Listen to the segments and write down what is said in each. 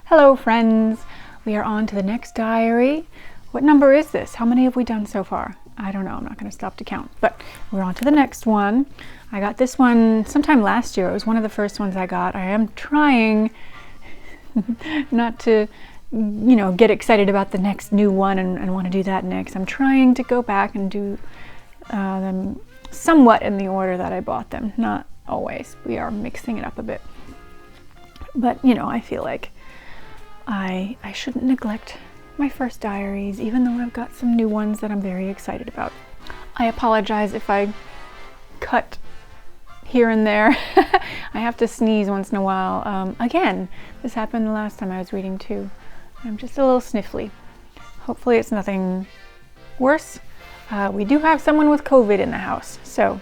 Hello friends, we are on to the next diary. What number is this? How many have we done so far? I don't know, I'm not going to stop to count, but we're on to the next one. I got this one sometime last year. It was one of the first ones I got. I am trying not to, get excited about the next new one and want to do that next. I'm trying to go back and do them somewhat in the order that I bought them. Not always. We are mixing it up a bit. But, I feel like I shouldn't neglect my first diaries, even though I've got some new ones that I'm very excited about. I apologize if I cut here and there. I have to sneeze once in a while. Again, this happened the last time I was reading too. I'm just a little sniffly. Hopefully it's nothing worse. We do have someone with COVID in the house, so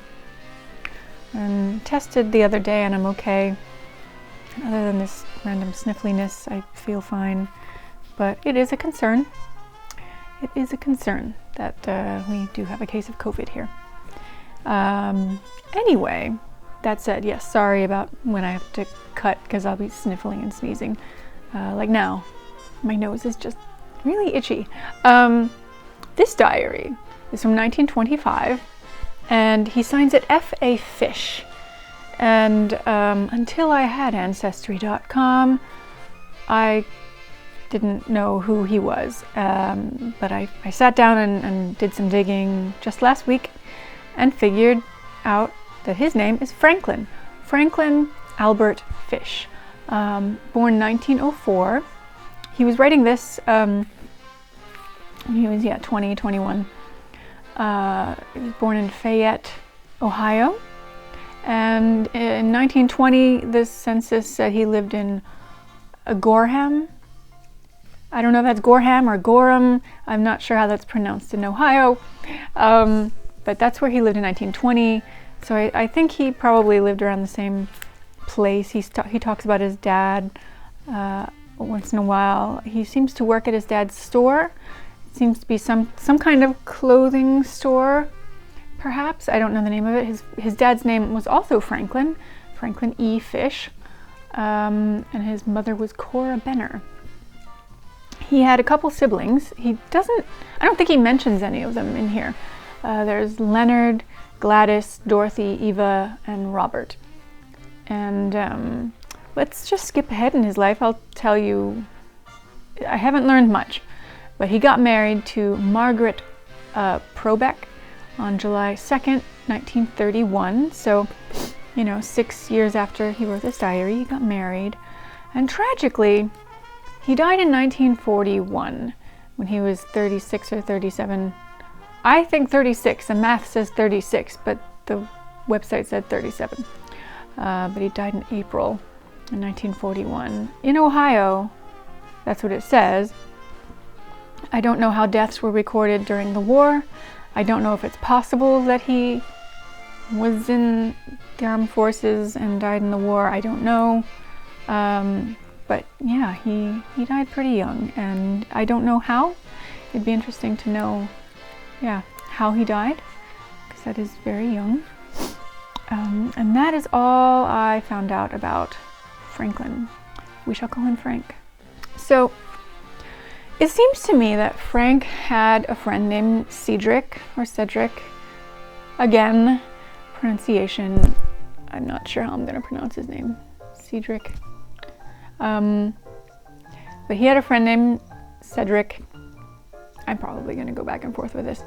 I'm tested the other day and I'm okay. Other than this random sniffliness, I feel fine. But it is a concern. It is a concern that we do have a case of COVID here. Anyway, that said, yes, sorry about when I have to cut because I'll be sniffling and sneezing. Like now, my nose is just really itchy. This diary is from 1925, and he signs it F.A. Fish. And until I had Ancestry.com, I didn't know who he was. But I sat down and did some digging just last week and figured out that his name is Franklin Albert Fish. Born 1904. He was writing this when he was 21. He was born in Fayette, Ohio. And in 1920, the census said he lived in Gorham. I don't know if that's Gorham or Gorham. I'm not sure how that's pronounced in Ohio. But that's where he lived in 1920. So I think he probably lived around the same place. He talks about his dad once in a while. He seems to work at his dad's store. It seems to be some kind of clothing store. Perhaps, I don't know the name of it. His dad's name was also Franklin E. Fish, and his mother was Cora Benner. He had a couple siblings. I don't think he mentions any of them in here. There's Leonard, Gladys, Dorothy, Eva, and Robert. And let's just skip ahead in his life. I'll tell you, I haven't learned much, but he got married to Margaret Probeck on July 2nd, 1931. So, 6 years after he wrote this diary, he got married. And tragically, he died in 1941 when he was 36 or 37. I think 36. The math says 36, but the website said 37. But he died in April in 1941 in Ohio. That's what it says. I don't know how deaths were recorded during the war. I don't know if it's possible that he was in the armed forces and died in the war. I don't know. But yeah, he died pretty young, and I don't know how. It'd be interesting to know, how he died, because that is very young. And that is all I found out about Franklin. We shall call him Frank. So, it seems to me that Frank had a friend named Cedric, or Cedric. Again, pronunciation, I'm not sure how I'm going to pronounce his name. Cedric. But he had a friend named Cedric. I'm probably going to go back and forth with this.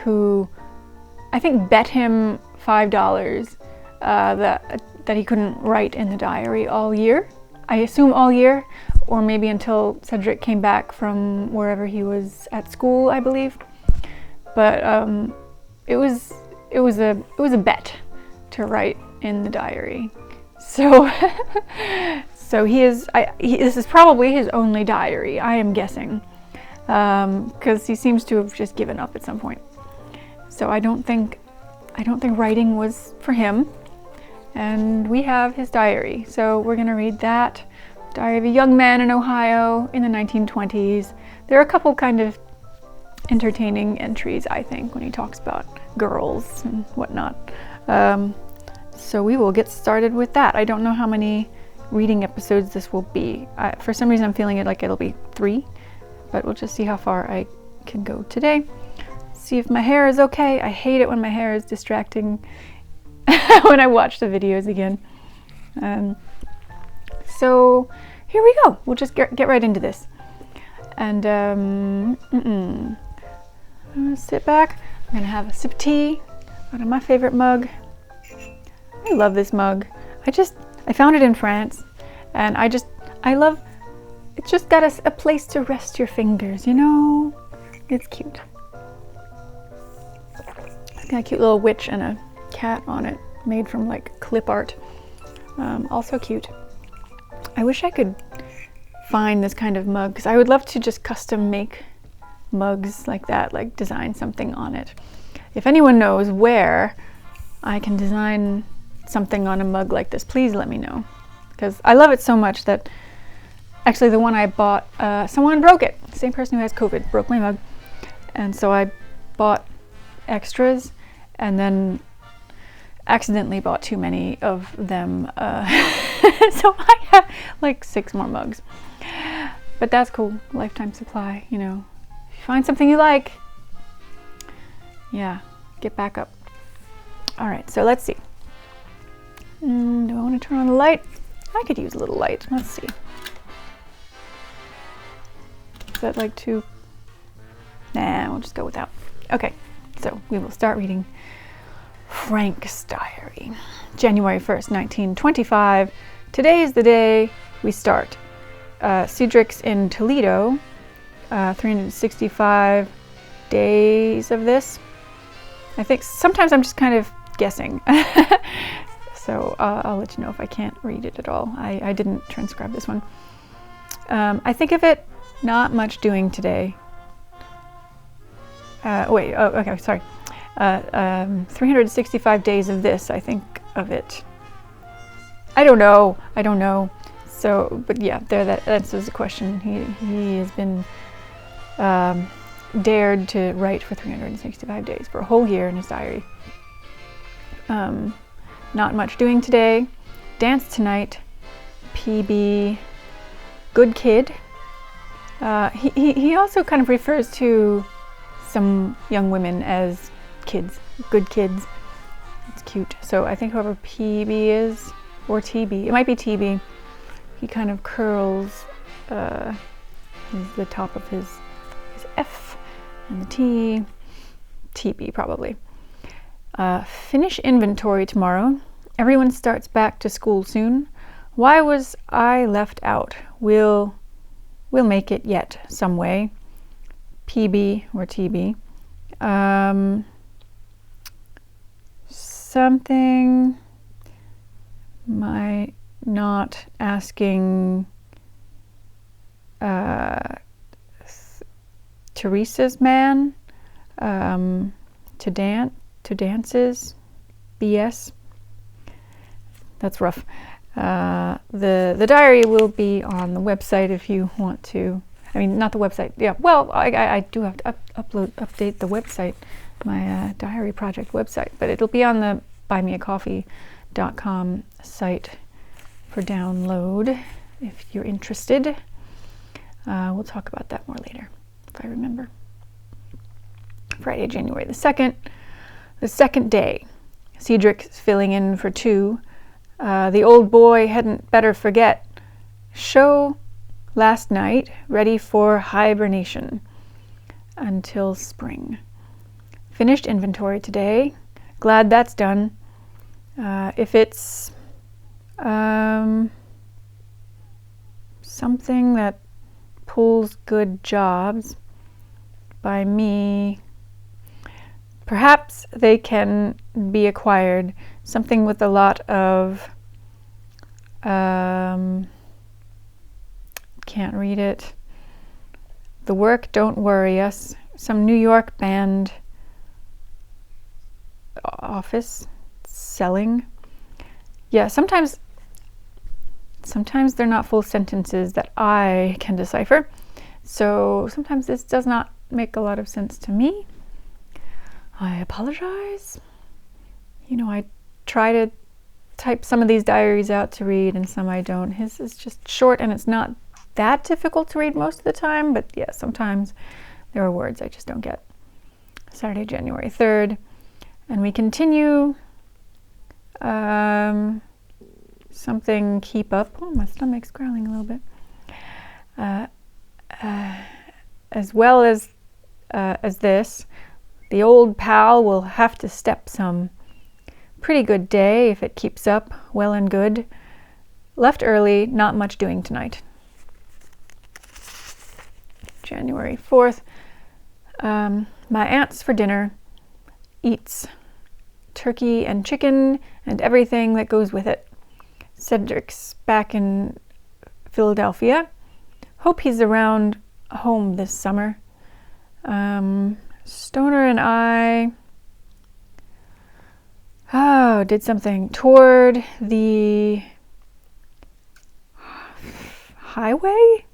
Who I think bet him $5 that he couldn't write in the diary all year. I assume all year, or maybe until Cedric came back from wherever he was at school, I believe. But it was a bet to write in the diary. So this is probably his only diary, I am guessing, because he seems to have just given up at some point. So I don't think writing was for him. And we have his diary, so we're going to read that. Diary of a young man in Ohio in the 1920s. There are a couple kind of entertaining entries, I think, when he talks about girls and whatnot. So we will get started with that. I don't know how many reading episodes this will be. For some reason I'm feeling it like it'll be 3, but we'll just see how far I can go today. See if my hair is okay. I hate it when my hair is distracting when I watch the videos again. So here we go. We'll just get right into this. And I'm gonna sit back. I'm gonna have a sip of tea out of my favorite mug. I love this mug. I found it in France, and I love, it's just got a place to rest your fingers, you know? It's cute. It's got a cute little witch and a cat on it, made from like clip art. Also cute. I wish I could find this kind of mug, because I would love to just custom make mugs like that, like design something on it. If anyone knows where I can design something on a mug like this, please let me know, because I love it so much that actually the one I bought, someone broke it. The same person who has COVID broke my mug, and so I bought extras and then accidentally bought too many of them, so I have like 6 more mugs, but that's cool. Lifetime supply, you know. If you find something you like, yeah, get back up. All right, so let's see. Do I want to turn on the light? I could use a little light. Let's see. Is that like too? Nah, we'll just go without. Okay, so we will start reading Frank's diary. January 1st, 1925. Today is the day we start. Cedric's in Toledo. 365 days of this. I think sometimes I'm just kind of guessing. So I'll let you know if I can't read it at all. I didn't transcribe this one. I think of it, not much doing today. Okay, sorry. 365 days of this, I think of it. I don't know. So, but yeah, that answers the question. He has been dared to write for 365 days, for a whole year in his diary. Not much doing today. Dance tonight. PB. Good kid. He also kind of refers to some young women as kids. Good kids. It's cute. So I think whoever PB is, or TB, it might be TB. He kind of curls the top of his F and the T. TB probably. Finish inventory tomorrow. Everyone starts back to school soon. Why was I left out? We'll make it yet some way. PB or TB. Something my not asking Teresa's man to dances. BS. That's rough. The diary will be on the website if you want to. I mean, not the website. Yeah, well, I do have to update the website, my diary project website, but it'll be on the buymeacoffee.com site for download if you're interested. We'll talk about that more later, if I remember. Friday, January the 2nd, the second day. Cedric's filling in for 2. The old boy hadn't better forget. Show last night, ready for hibernation until spring. Finished inventory today. Glad that's done. If it's something that pulls good jobs by me, perhaps they can be acquired. Something with a lot of, can't read it. The work don't worry us. Some New York band office selling. Yeah, sometimes they're not full sentences that I can decipher. So sometimes this does not make a lot of sense to me. I apologize. You know, I try to type some of these diaries out to read and some I don't. His is just short and it's not that difficult to read most of the time, but yeah, sometimes there are words I just don't get. Saturday, January 3rd. And we continue something keep up. Oh, my stomach's growling a little bit. As well as this, the old pal will have to step some. Pretty good day if it keeps up, well and good. Left early, not much doing tonight. January 4th. My aunt's for dinner eats turkey and chicken and everything that goes with it. Cedric's back in Philadelphia. Hope he's around home this summer. Stoner and I did something. Toured the highway,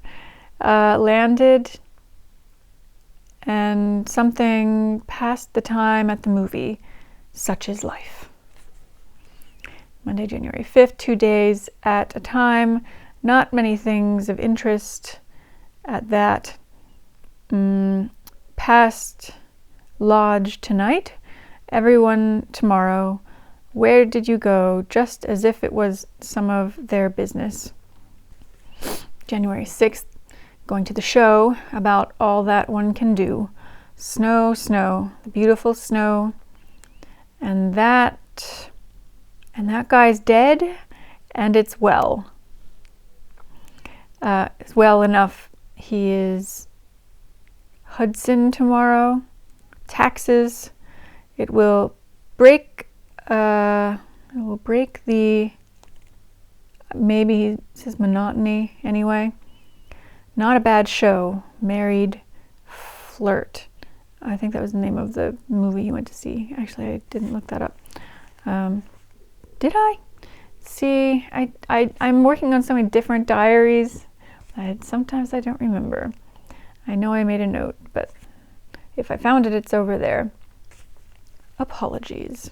landed, and something passed the time at the movie. Such is life. Monday, January 5th, 2 days at a time. Not many things of interest at that. Past lodge tonight. Everyone tomorrow. Where did you go? Just as if it was some of their business. January 6th. Going to the show. About all that one can do. Snow, snow. The beautiful snow. And that guy's dead, and it's well. It's well enough. He is Hudson tomorrow. Taxes. It will break the, maybe he says monotony anyway. Not a bad show. Married Flirt. I think that was the name of the movie he went to see. Actually, I didn't look that up. Did I? See, I'm working on so many different diaries. Sometimes I don't remember. I know I made a note, but if I found it, it's over there. Apologies.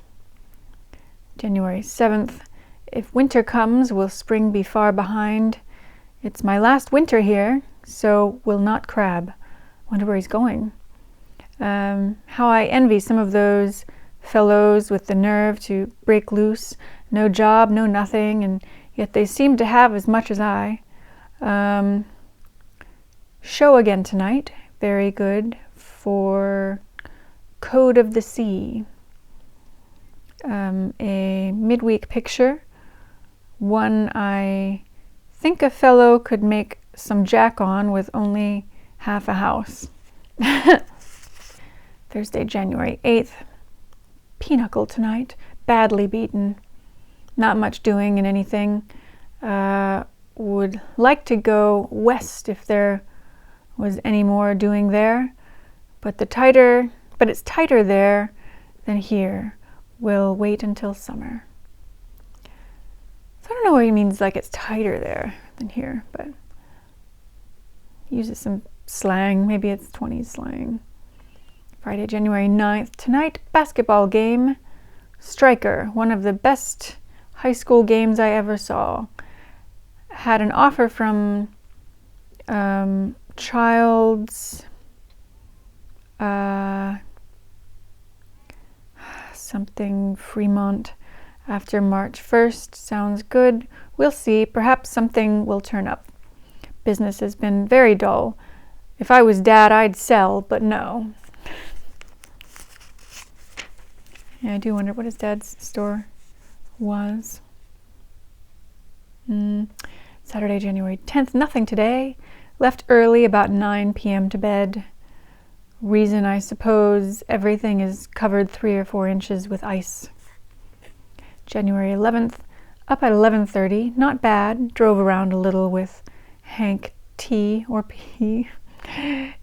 January 7th. If winter comes, will spring be far behind? It's my last winter here, so will not crab. Wonder where he's going. How I envy some of those fellows with the nerve to break loose. No job, no nothing, and yet they seem to have as much as I. Show again tonight. Very good for Code of the Sea. A midweek picture. One I think a fellow could make some jack on with only half a house. Thursday, January 8th. Pinochle tonight. Badly beaten. Not much doing in anything. Would like to go west if there was any more doing there. But it's tighter there than here. We'll wait until summer. So I don't know what he means, like it's tighter there than here, but uses some slang. Maybe it's 20s slang. Friday, January 9th. Tonight, basketball game. Striker, one of the best high school games I ever saw. Had an offer from Child's something Fremont after March 1st. Sounds good. We'll see. Perhaps something will turn up. Business has been very dull. If I was Dad, I'd sell, but no. Yeah, I do wonder what his dad's store was. Saturday, January 10th. Nothing today. Left early, about 9 p.m. to bed. Reason, I suppose, everything is covered 3 or 4 inches with ice. January 11th. Up at 11:30. Not bad. Drove around a little with Hank T. or P.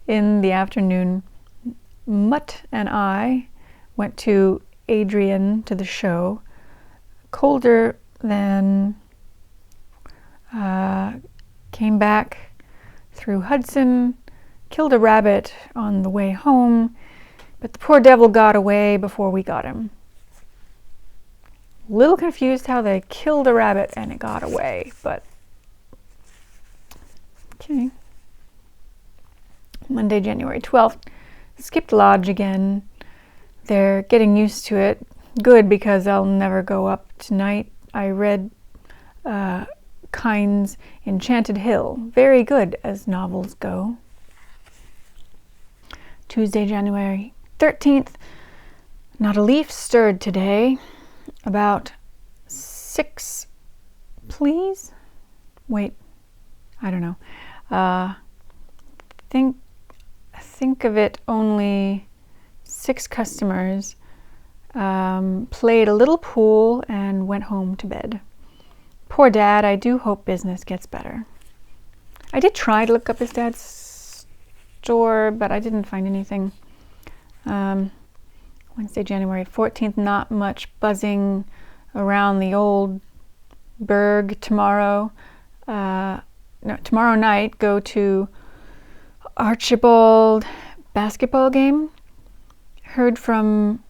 in the afternoon. Mutt and I went to Adrian to the show. Colder than came back through Hudson, killed a rabbit on the way home, but the poor devil got away before we got him. A little confused how they killed a rabbit and it got away, but okay. Monday, January 12th. Skipped lodge again. They're getting used to it. Good, because I'll never go up tonight. I read Kine's Enchanted Hill. Very good as novels go. Tuesday, January 13th. Not a leaf stirred today. About 6, please? Wait, I don't know. Think of it, only 6 customers. Played a little pool and went home to bed. Poor Dad, I do hope business gets better. I did try to look up his dad's store, but I didn't find anything. Wednesday, January 14th, not much buzzing around the old burg tomorrow. Tomorrow night, go to Archibald basketball game. Heard from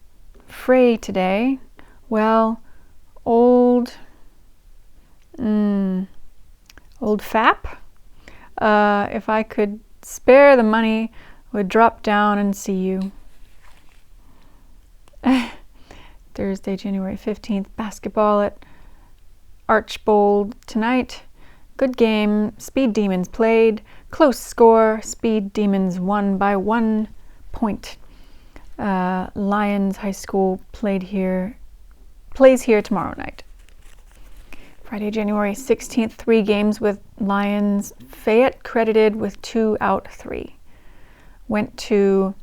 Frey today. Well, old Fap. If I could spare the money, would drop down and see you. Thursday, January 15th, basketball at Archbold tonight. Good game. Speed Demons played. Close score. Speed Demons won by 1 point. Lions High School plays here tomorrow night. Friday, January 16th, 3 games with Lions. Fayette credited with 2 out 3. Went to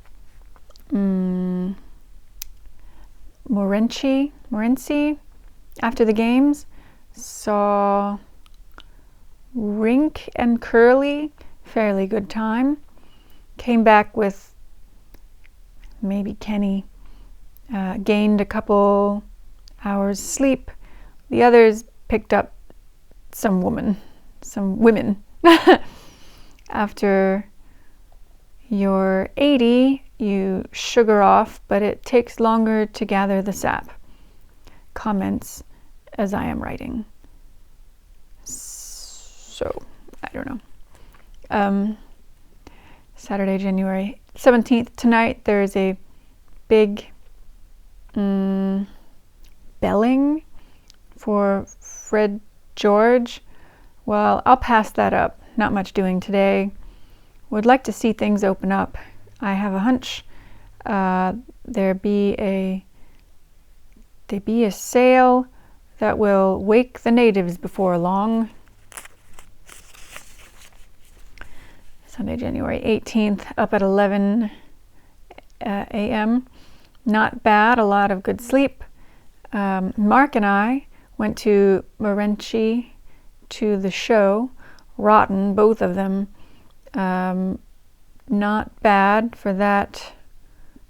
Morenci after the games. Saw Rink and Curly. Fairly good time. Came back with maybe Kenny. Gained a couple hours sleep. The others picked up some women. After you're 80, you sugar off, but it takes longer to gather the sap. Comments as I am writing. So, I don't know. Saturday, January 17th, tonight there's a big belling for Fred George. Well, I'll pass that up. Not much doing today. Would like to see things open up. I have a hunch there be a sale that will wake the natives before long. Sunday, January 18th, up at 11 a.m. Not bad, a lot of good sleep. Mark and I went to Morenci to the show. Rotten, both of them. Not bad for that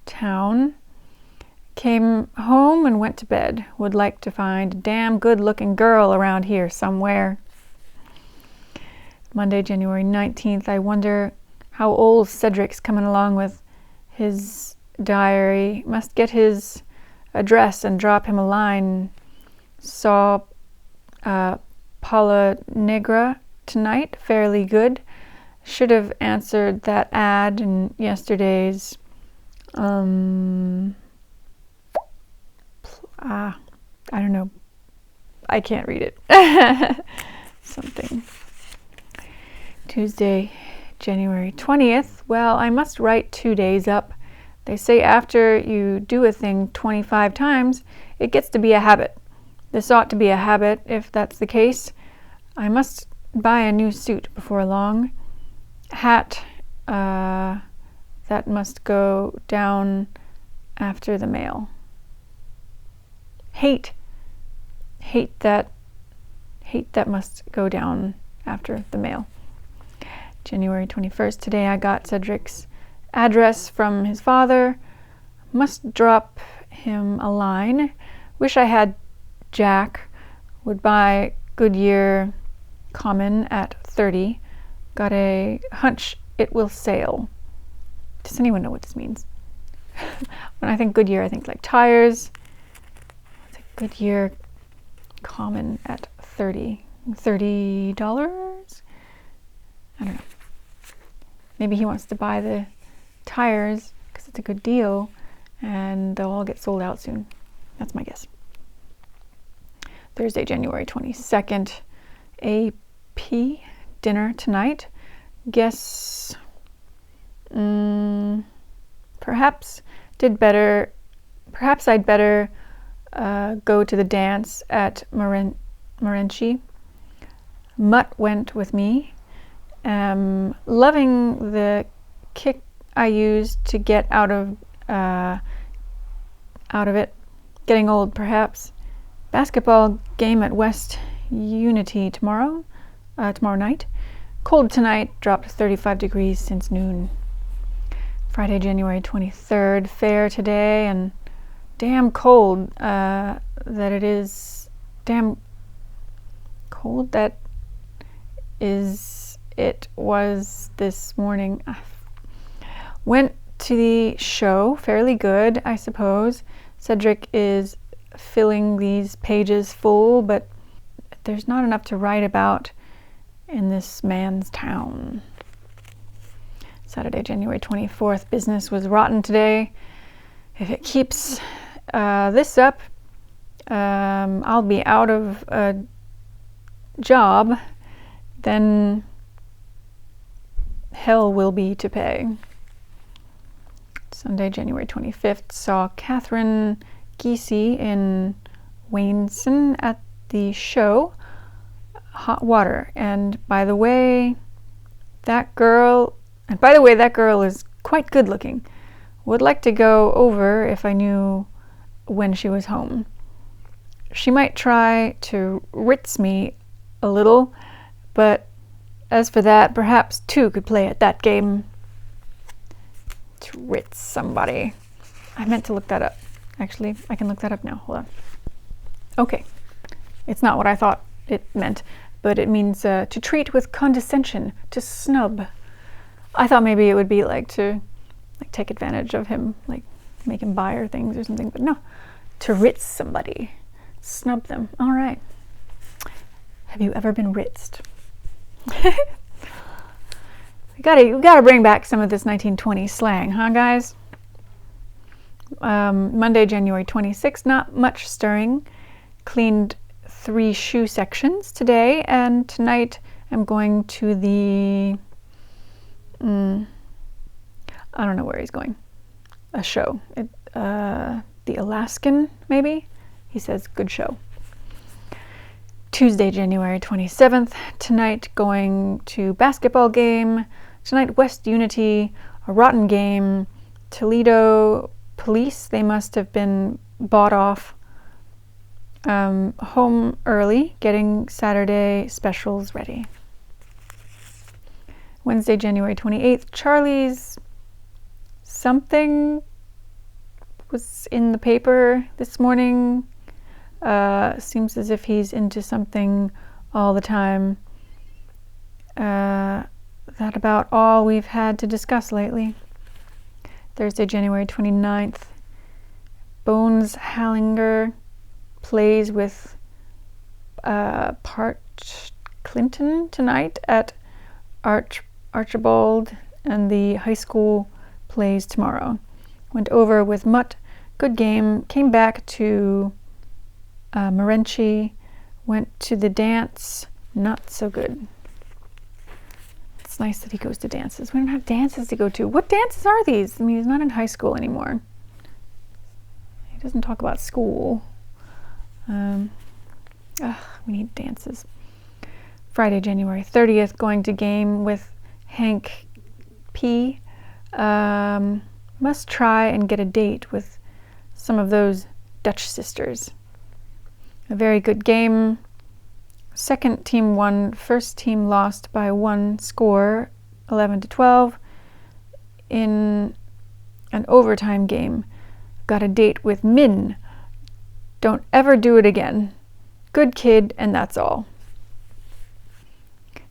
town. Came home and went to bed. Would like to find a damn good looking girl around here somewhere. Monday, January 19th. I wonder how old Cedric's coming along with his diary. Must get his address and drop him a line. Saw Paula Negra tonight. Fairly good. Should have answered that ad in yesterday's I don't know. I can't read it. Something. Tuesday, January 20th. Well, I must write 2 days up. They say after you do a thing 25 times, it gets to be a habit. This ought to be a habit if that's the case. I must buy a new suit before long. Hat that must go down after the mail. Hate that must go down after the mail. January 21st. Today I got Cedric's address from his father. Must drop him a line. Wish I had Jack. Would buy Goodyear Common at 30. Got a hunch it will sail. Does anyone know what this means? When I think Goodyear, I think like tires. Goodyear common at $30. I don't know. Maybe he wants to buy the tires because it's a good deal and they'll all get sold out soon. That's my guess. Thursday, January 22nd, AP dinner tonight. Guess perhaps I'd better go to the dance at Morenci. Mutt went with me. Loving the kick I used to get out of it. Getting old, perhaps. Basketball game at West Unity tomorrow night. Cold tonight, dropped 35 degrees since noon. Friday, January 23rd, fair today, and damn cold that it is. Damn cold that it was this morning. Went to the show, fairly good, I suppose. Cedric is filling these pages full, but there's not enough to write about in this man's town. Saturday, January 24th, business was rotten today. If it keeps this up, I'll be out of a job, then hell will be to pay. Sunday, January 25th, saw Catherine Giese in Wainson at the show. Hot water. And by the way, that girl is quite good looking. Would like to go over if I knew when she was home. She might try to ritz me a little, but as for that, perhaps two could play at that game. To ritz somebody. I meant to look that up. Actually, I can look that up now. Hold on. Okay. It's not what I thought it meant, but it means to treat with condescension, to snub. I thought maybe it would be like to take advantage of him, like make him buy her things or something, but no. To ritz somebody. Snub them. All right. Have you ever been ritzed? We gotta bring back some of this 1920s slang, huh, guys? Monday, January 26th, not much stirring. Cleaned 3 shoe sections today, and tonight I'm going to the I don't know where he's going. A show. The Alaskan, maybe? He says, good show. Tuesday, January 27th. Tonight, going to basketball game. Tonight, West Unity, a rotten game. Toledo police, they must have been bought off. Home early, getting Saturday specials ready. Wednesday, January 28th. Charlie's something was in the paper this morning. Seems as if he's into something all the time. That about all we've had to discuss lately. Thursday, January 29th. Bones Hallinger plays with Part Clinton tonight at Archibald, and the high school plays tomorrow. Went over with Mutt. Good game. Came back to Morenci. Went to the dance. Not so good. It's nice that he goes to dances. We don't have dances to go to. What dances are these? I mean, he's not in high school anymore. He doesn't talk about school. We need dances. Friday, January 30th, going to game with Hank P. Must try and get a date with some of those Dutch sisters. A very good game. Second team won, first team lost by 1 score, 11-12, in an overtime game. Got a date with Min. Don't ever do it again. Good kid, and that's all.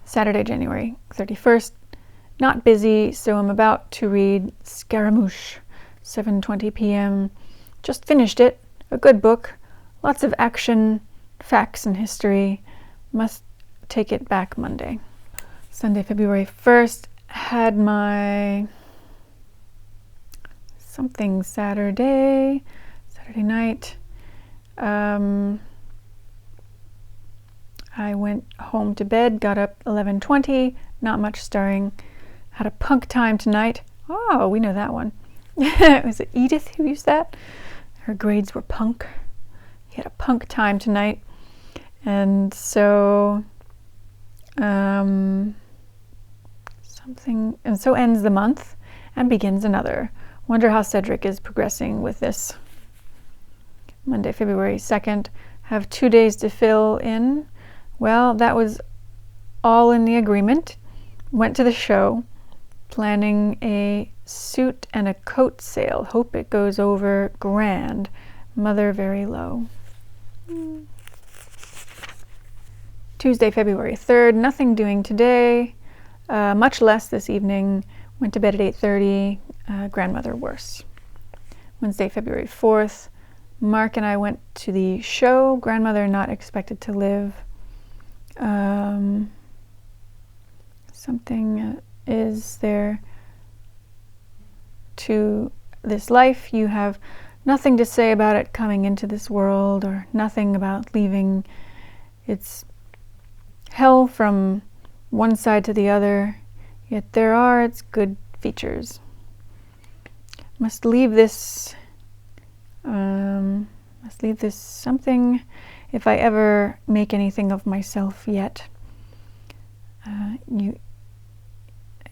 Saturday, January 31st. Not busy, so I'm about to read Scaramouche, 7:20 p.m. Just finished it. A good book. Lots of action. facts and history. Must take it back Monday. Sunday, February 1st, had my something Saturday night. I went home to bed, got up 11:20, not much stirring. Had a punk time tonight. Oh, we know that one. Was it Edith who used that? Her grades were punk. He had a punk time tonight. And so, so ends the month and begins another. Wonder how Cedric is progressing with this. Monday, February 2nd, have 2 days to fill in. Well, that was all in the agreement. Went to the show, planning a suit and a coat sale. Hope it goes over grand. Mother very low. Tuesday, February 3rd, nothing doing today. Much less this evening. Went to bed at 8:30. Grandmother worse. Wednesday, February 4th, Mark and I went to the show. Grandmother not expected to live. Something is there to this life. You have nothing to say about it coming into this world, or nothing about leaving. It's hell from one side to the other, yet there are its good features. Must leave this something if I ever make anything of myself yet.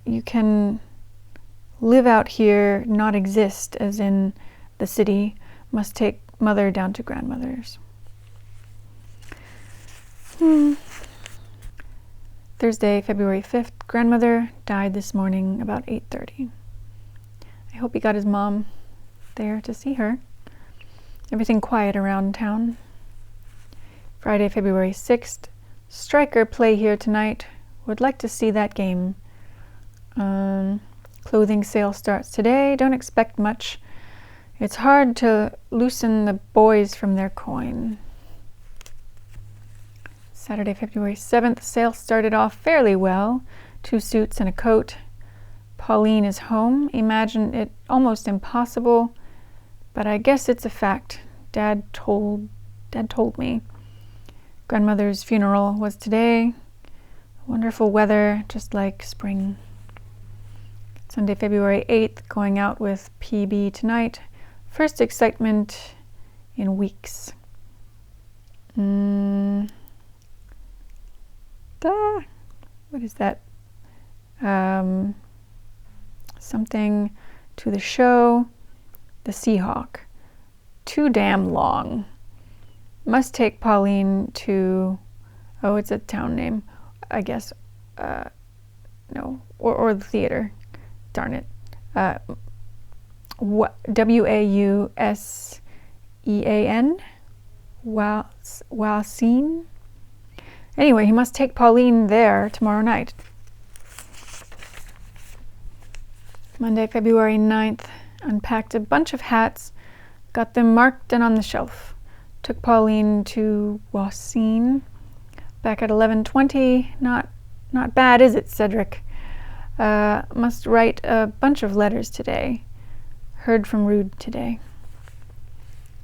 You can live out here, not exist as in the city. Must take mother down to grandmother's. Thursday, February 5th, grandmother died this morning about 8:30. I hope he got his mom there to see her. Everything quiet around town. Friday, February 6th, Striker play here tonight. Would like to see that game. Clothing sale starts today. Don't expect much. It's hard to loosen the boys from their coin. Saturday, February 7th, sale started off fairly well. 2 suits and a coat. Pauline is home. Imagine it almost impossible, but I guess it's a fact. Dad told me. Grandmother's funeral was today. Wonderful weather, just like spring. Sunday, February 8th, going out with PB tonight. First excitement in weeks. What is that? Something to the show. The Seahawk. Too damn long. Must take Pauline to, oh, it's a town name, I guess. No, or the theater. Darn it. Wausean? Wausean? Anyway, he must take Pauline there tomorrow night. Monday, February 9th, unpacked a bunch of hats, got them marked and on the shelf. Took Pauline to Wausean. Back at 11:20. Not bad, is it, Cedric? Must write a bunch of letters today. Heard from Rude today.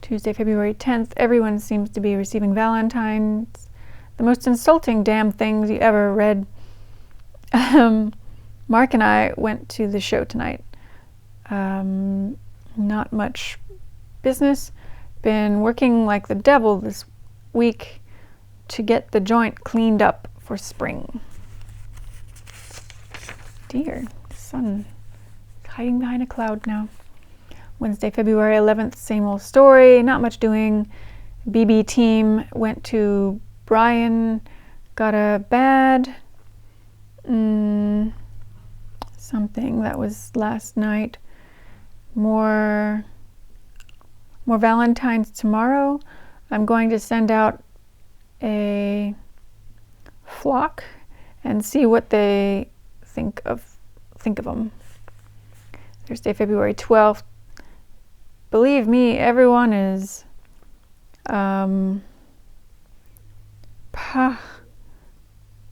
Tuesday, February 10th. Everyone seems to be receiving Valentine's. The most insulting damn things you ever read. Mark and I went to the show tonight. Not much business. Been working like the devil this week to get the joint cleaned up for spring. Dear, the sun hiding behind a cloud now. Wednesday, February 11th, same old story. Not much doing. BB team went to Brian, got a bad something that was last night. More Valentine's tomorrow. I'm going to send out a flock and see what they think of them. Thursday, February 12th. Believe me, everyone is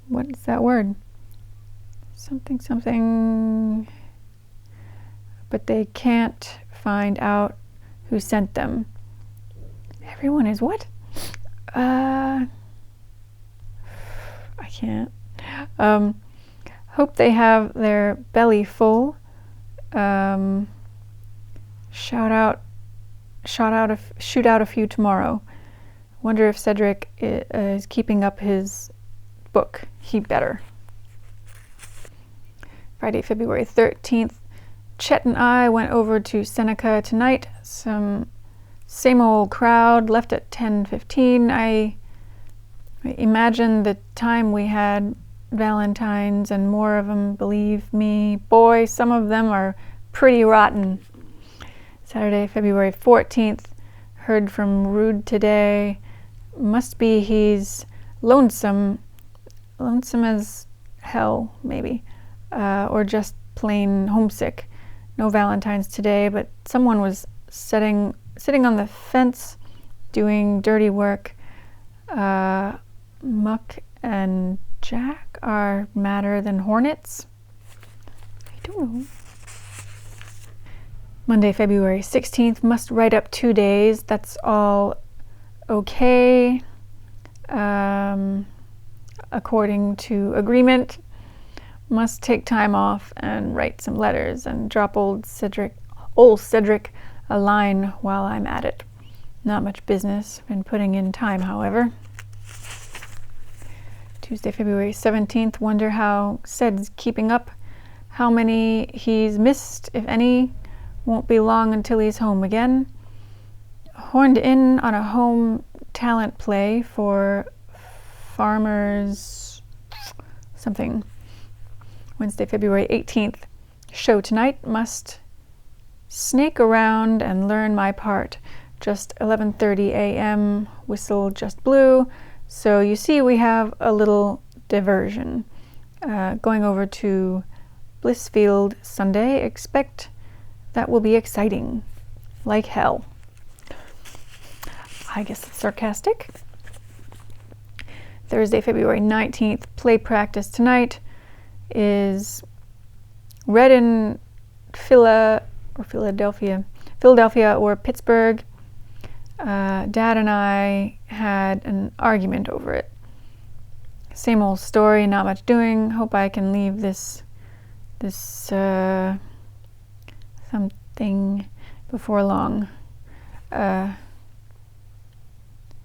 what is that word? Something, but they can't find out who sent them. Everyone is what? I can't. Hope they have their belly full. Shoot out a few tomorrow. Wonder if Cedric is keeping up his book. He better. Friday, February 13th. Chet and I went over to Seneca tonight. Same old crowd, left at 10:15. I imagine the time we had Valentines and more of them, believe me. Boy, some of them are pretty rotten. Saturday, February 14th. Heard from Rude today. Must be he's lonesome as hell, maybe. Or just plain homesick. No Valentines today, but someone was sitting on the fence doing dirty work. Muck and Jack are madder than hornets. I don't know. Monday, February 16th. Must write up 2 days. That's all okay. According to agreement. Must take time off and write some letters and drop old Cedric a line while I'm at it. Not much business. Been putting in time, however. Tuesday, February 17th. Wonder how Ced's keeping up. How many he's missed, if any. Won't be long until he's home again. Horned in on a home talent play for farmers something. Wednesday, February 18th. Show tonight. Must snake around and learn my part. Just 11:30 a.m. Whistle just blew. So you see we have a little diversion. Going over to Blissfield Sunday. Expect that will be exciting. Like hell. I guess it's sarcastic. Thursday, February 19th. Play practice tonight is Red in Philadelphia or Pittsburgh. Dad and I had an argument over it. Same old story, not much doing. Hope I can leave this something before long.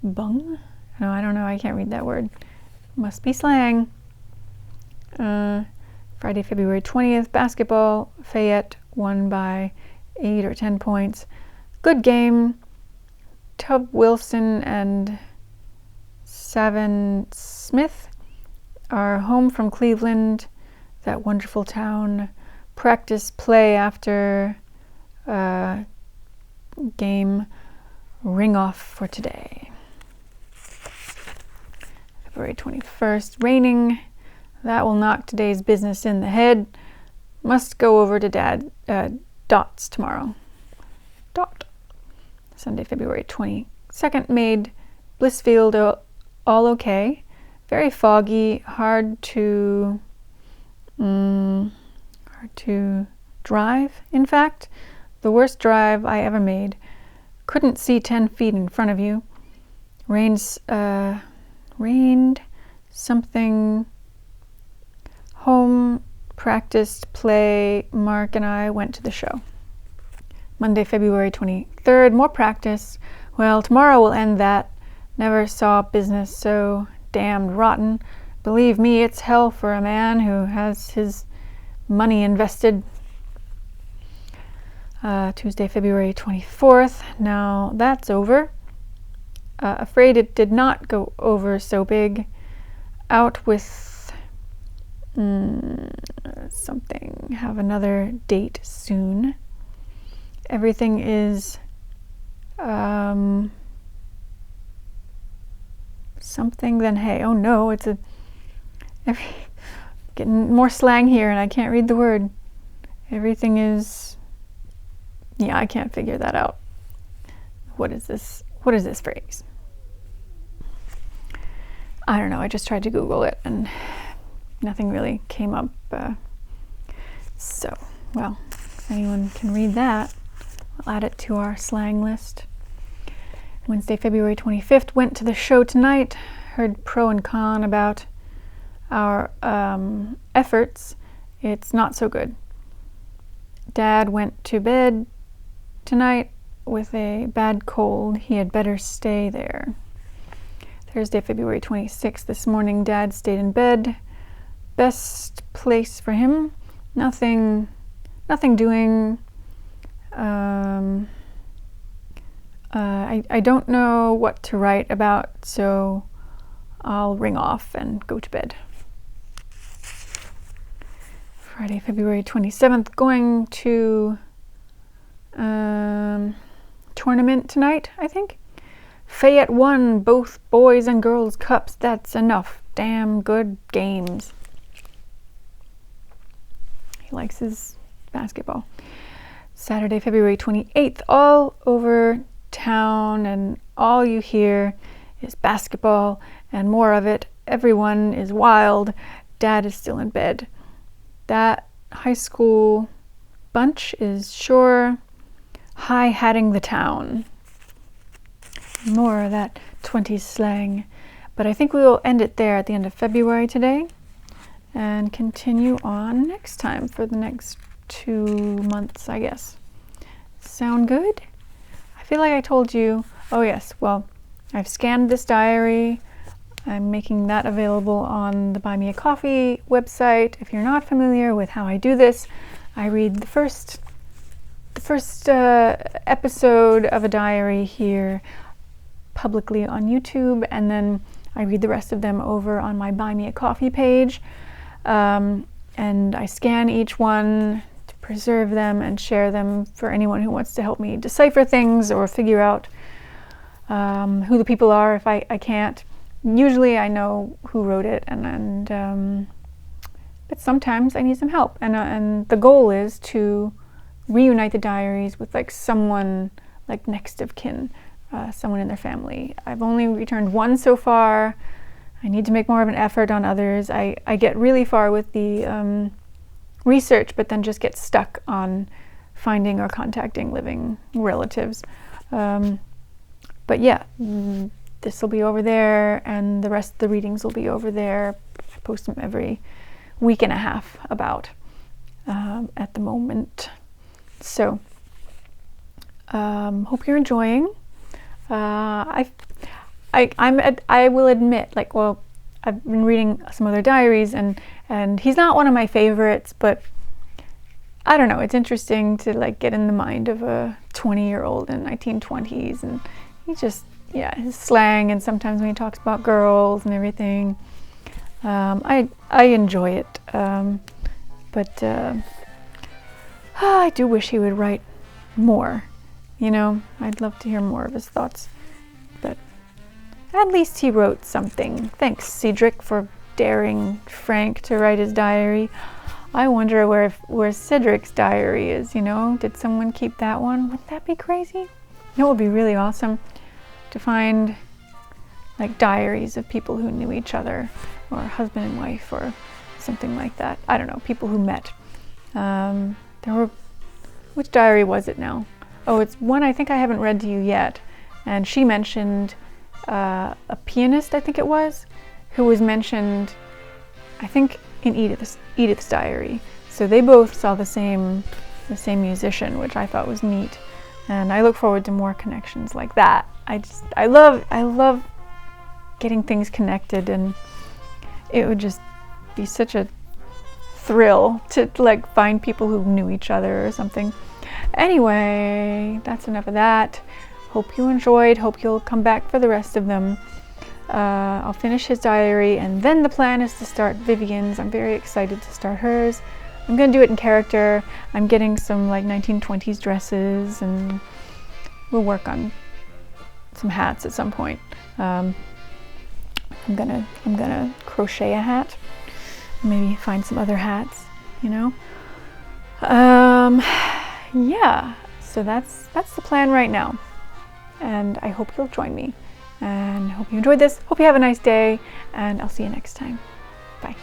Bung? No, I don't know. I can't read that word. Must be slang. Friday, February 20th. Basketball. Fayette won by 8 or 10 points. Good game. Tub Wilson and Savin Smith are home from Cleveland, that wonderful town. Practice play after game. Ring off for today. February 21st. Raining. That will knock today's business in the head. Must go over to Dot's tomorrow. Dot. Sunday, February 22nd. Made Blissfield all okay. Very foggy. Hard to drive, in fact. The worst drive I ever made. Couldn't see 10 feet in front of you. Rained something. Home, practiced, play. Mark and I went to the show. Monday, February 23rd. More practice. Well, tomorrow will end that. Never saw business so damned rotten. Believe me, it's hell for a man who has his money invested. Tuesday, February 24th. Now that's over. Afraid it did not go over so big. Out with something. Have another date soon. Everything is something then hey. Oh no, it's getting more slang here and I can't read the word. Everything is, yeah, I can't figure that out. What is this phrase? I don't know, I just tried to Google it and nothing really came up. So, well, if anyone can read that, I'll add it to our slang list. Wednesday, February 25th, went to the show tonight, heard pro and con about our efforts. It's not so good. Dad went to bed tonight with a bad cold. He had better stay there. Thursday, February 26th, this morning, Dad stayed in bed. Best place for him. Nothing doing. I don't know what to write about, so I'll ring off and go to bed. Friday, February 27th, going to tournament tonight, I think. Fayette won both boys and girls cups. That's enough. Damn good games. He likes his basketball. Saturday, February 28th, all over town, and all you hear is basketball and more of it. Everyone is wild. Dad is still in bed. That high school bunch is sure high-hatting the town. More of that 20s slang. But I think we will end it there at the end of February today and continue on next time for the next 2 months, I guess. Sound good? I feel like I told you. Oh yes, well, I've scanned this diary. I'm making that available on the Buy Me a Coffee website. If you're not familiar with how I do this, I read the first episode of a diary here publicly on YouTube, and then I read the rest of them over on my Buy Me a Coffee page. And I scan each one to preserve them and share them for anyone who wants to help me decipher things or figure out who the people are if I can't. Usually I know who wrote it, but sometimes I need some help. And the goal is to reunite the diaries with like someone like next of kin, someone in their family. I've only returned one so far. I need to make more of an effort on others. I get really far with the research, but then just get stuck on finding or contacting living relatives. But yeah, this will be over there, and the rest of the readings will be over there. I post them every week and a half about at the moment. So, hope you're enjoying. I will admit, like, well, I've been reading some other diaries, and he's not one of my favorites, but I don't know, it's interesting to like get in the mind of a 20-year-old in 1920s, and he just, yeah, his slang, and sometimes when he talks about girls and everything, I enjoy it, but I do wish he would write more, you know. I'd love to hear more of his thoughts, but at least he wrote something. Thanks, Cedric, for daring Frank to write his diary. I wonder where Cedric's diary is, you know? Did someone keep that one? Wouldn't that be crazy? You know, it would be really awesome to find like diaries of people who knew each other, or husband and wife, or something like that. I don't know, people who met. Which diary was it now? Oh, it's one I think I haven't read to you yet. And she mentioned a pianist, I think it was, who was mentioned, I think, in Edith's diary. So they both saw the same musician, which I thought was neat. And I look forward to more connections like that. I love getting things connected, and it would just be such a thrill to like find people who knew each other or something. Anyway, that's enough of that. Hope you enjoyed. Hope you'll come back for the rest of them. I'll finish his diary, and then the plan is to start Vivian's. I'm very excited to start hers. I'm gonna do it in character. I'm getting some like 1920s dresses, and we'll work on some hats at some point. I'm gonna crochet a hat. Maybe find some other hats, you know. Yeah. So that's the plan right now, and I hope you'll join me. And hope you enjoyed this. Hope you have a nice day, and I'll see you next time. Bye.